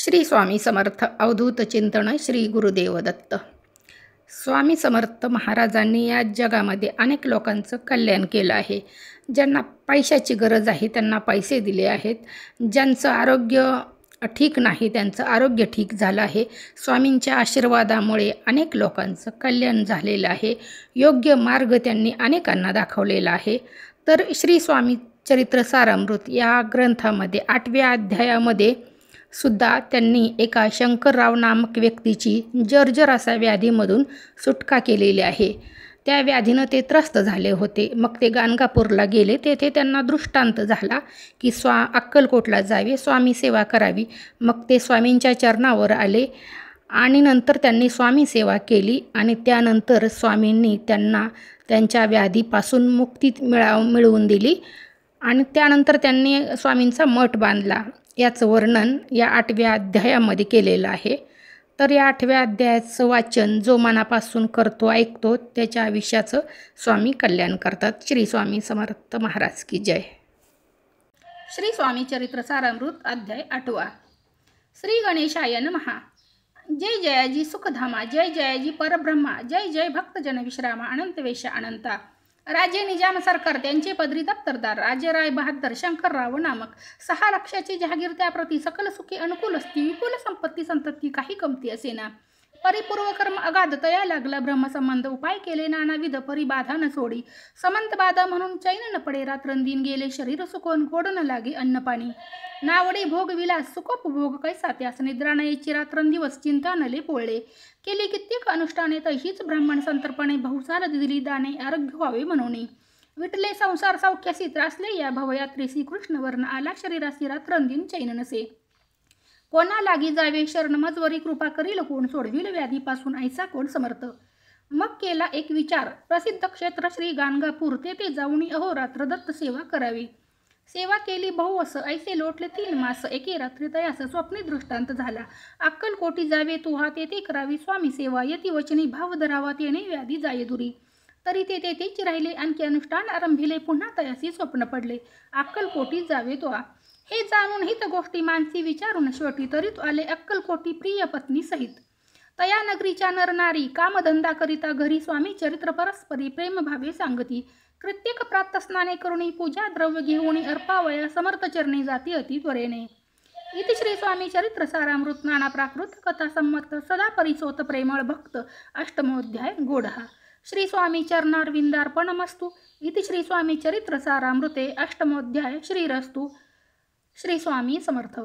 श्री स्वामी समर्थ अवधूत चिंतन श्री गुरुदेव दत्त. स्वामी समर्थ महाराजांनी या जगामध्ये अनेक लोकांचं कल्याण केलं आहे. ज्यांना पैशाची गरज आहे त्यांना पैसे दिले आहेत. ज्यांचं आरोग्य ठीक नाही त्यांचं आरोग्य ठीक झालं आहे. स्वामींच्या आशीर्वादामुळे अनेक लोकांचं कल्याण झालेलं आहे. योग्य मार्ग त्यांनी अनेकांना दाखवलेला आहे. तर श्री स्वामी चरित्र सारामृत या ग्रंथामध्ये 8व्या अध्यायामध्ये सुद्धा त्यांनी एका शंकरराव नामक व्यक्तीची जर्जर असा व्याधीमधून सुटका केलेली आहे. त्या व्याधीनं ते त्रस्त झाले होते. मग ते गाणगापूरला गेले. तेथे त्यांना दृष्टांत झाला की अक्कलकोटला जावे, स्वामी सेवा करावी. मग ते स्वामींच्या चरणावर आले आणि नंतर त्यांनी स्वामी सेवा केली आणि त्यानंतर स्वामींनी त्यांना त्यांच्या व्याधीपासून मुक्ती मिळवून दिली आणि त्यानंतर त्यांनी स्वामींचा मठ बांधला. याचं वर्णन या 8व्या अध्यायामध्ये केलेलं आहे. तर या 8व्या अध्यायाचं वाचन जो मनापासून करतो ऐकतो त्याच्या आयुष्याचं स्वामी कल्याण करतात. श्री स्वामी समर्थ महाराज की जय. श्री स्वामी चरित्र सारामृत अध्याय 8वा. श्री गणेशाय नमः. जय जयाजी सुखधामा, जय जयाजी परब्रह्मा, जय जय भक्तजन विश्रामा, अनंतवेश अनंता. राजे निजाम सरकार त्यांचे पदरी दप्तरदार राजेराय बहादर शंकरराव नामक 6 लक्षाची जहागीर त्याप्रती सकल सुखी अनुकूल असती. विपुल संपत्ती संतती काही कमती असेना. परिपूर्व कर्म अगाध तया लागला ब्रह्मसंबंध. उपाय केले नानाविध परी बाधा न सोडी. समंत बाधा म्हणून चैन न पडे रात्रंदिन गेले. शरीर सुकोन गोड न लागे अन्नपाणी. नावडे भोग विलास सुखोपभोग कैसा त्यास. निद्रा न याची रात्रंदिवस चिंता नले पोळले. केली कित्येक अनुष्ठाने तशीच ब्राह्मण संतर्पणे. बहुसार दिली दाने आरोग्य व्हावे म्हणून. विटले संसार सौख्यासी त्रासले या भवयात्री. श्रीकृष्ण वर्ण आला शरीरासी रात्रंदिन चैन नसे. कोणा लागी जावे शरण मजवरी. कृपा करील कोण सोडविल व्याधीपासून ऐसा कोण समर्थ. मग केला एक विचार. प्रसिद्ध क्षेत्र श्री गाणगापूर तेथे जाऊन अहोरात्र दत्त सेवा करावी. सेवा केली बहुवस ऐसे लोटले 3 मास. एके रात्री तयास स्वप्ने दृष्टांत झाला. अक्कलकोटी जावे तुहा तेथे करावी स्वामी सेवा. यती वचनी भाव धरावा तेने व्याधी जाये दुरी. तरी ते तेथेच राहिले आणखी अनुष्ठान आरंभिले. पुन्हा तयासी स्वप्न पडले अक्कलकोटी जावे तुहा. हे जाणून हित गोष्टी मानसी विचारून शेवटी. तरी तो आले अक्कलकोटी प्रिय पत्नी सहित. तया नगरीच्या नरनारी कामधंदा करिता घरी. स्वामी चरित्र परस्परी प्रेमभावे सांगती. कृत्येक प्रात स्नाने करुणी पूजा द्रव्य घेऊन अर्पावया समर्थ चरणी जाती अति त्वरेने. इति श्री स्वामी चरित्र सारामृत नाना प्राकृत कथा संमत सदा परिसोत प्रेमळ भक्त. 8मोऽध्याय गोढा. श्री स्वामी चरणारविंदार्पणमस्तु. इति श्री स्वामी चरित्र सारामृते 8मोऽध्याय श्रीरस्तु. श्री स्वामी समर्थ.